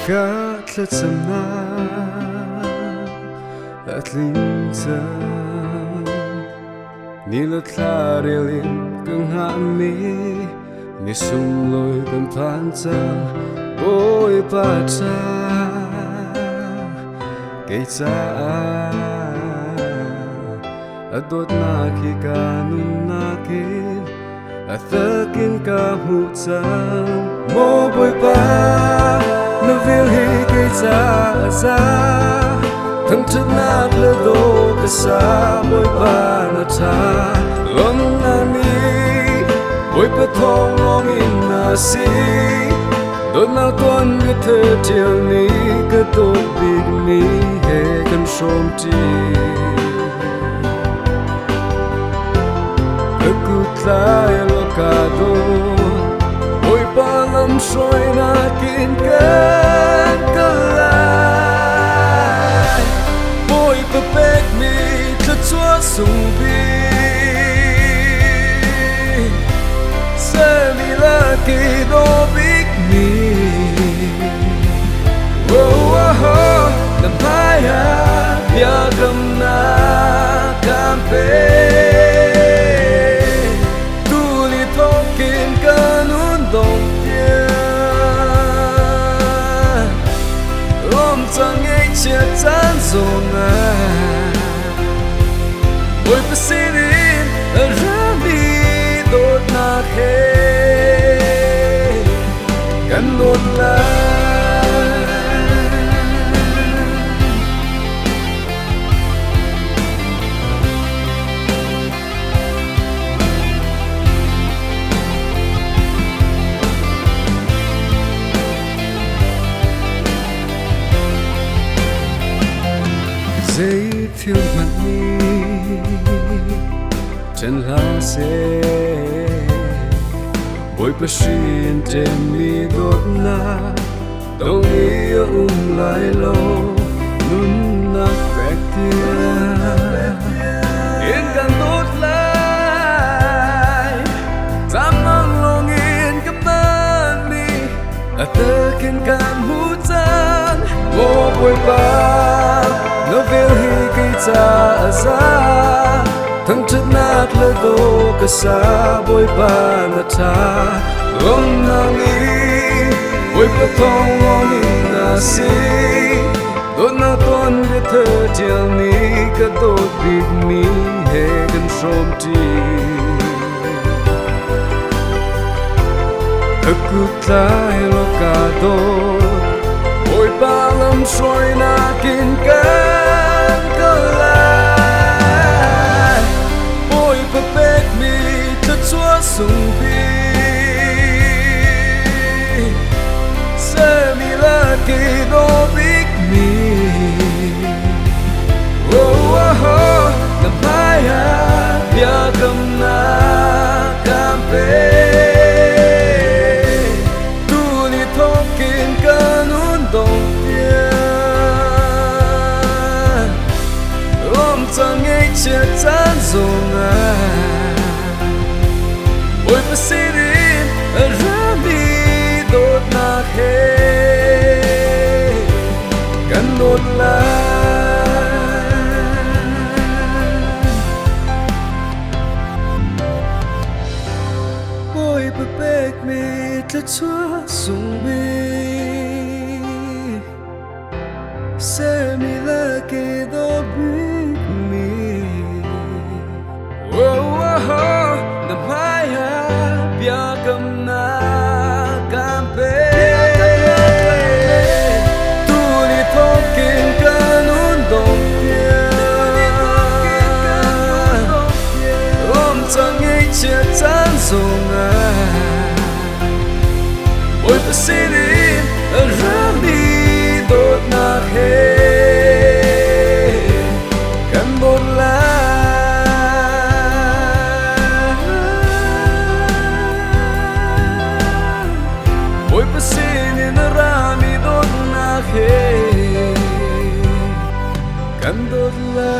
Gạt lật sầm na lật linh dần ni lật la relin cưng hạ mi ni sung lôi cầm phan cha ôi pa cha cây cha adot na khi ca nun na kin atakin ka hu chan mo boy pa nó vil hi cây cha za thằng chất nát lơ đô cả xa môi ba na cha lom na ni ôi pa thong long in na si đôi na tuan biết thơ chiều ni cái tôi biết mi hệ cần sôm chi cái cút lại lo cả đô ôi pa lâm soi na kín cái lại Bawipa Pek Mi thật chúa sung bi sẽ mi là kỳ đô Biak Mi làm hai ha Biak Cung na cam pe tu li thong kín ca nun dong tia ôm chẳng Ngei chia chán rong à ôi pa sirin rami đốt na kheกันđốt la giấy phiêu mặt mi chân la xe Bawipa xin trên mi đốt na đông yêu lại lâu nun na Pek tia yên càng tốt lại dám mang lòng yên cảm ơn mi tơ kiên can hút chân ô Bawipa nó vil hi cây cha za thằng chất nát lơ đô cả xa bôi ba na cha lom na ni ôi pa thong long in na si đôi na tuan biết thơ chiều ni cả đôi Biak Mi hệ gần sôm chi ức cút lại lo cả đôi ôi ba lâm soi na kín can lại Bawipa Pek Mi thật chúa sung bi sẽ mi là kỳ đô Biak Mi làm hai ha Biak Cung na cam pe tu li thong kín ca nun dong tia ôm chẳng Ngei chia chán rong à ôi pa sirin rami đốt na kheกันđốt la Bawipa Pek Mi thật chúa sung bi sẽ mi là kỳ đô Biak Mi làm hai ha Biak Cung na cam pe tu li thong kín ca nun dong tia ôm chẳng Ngei chia chán rong à ôi pa sirin rami đốt na kheกันđốt la ôi pa sirin rami đốt na kheกันđốt la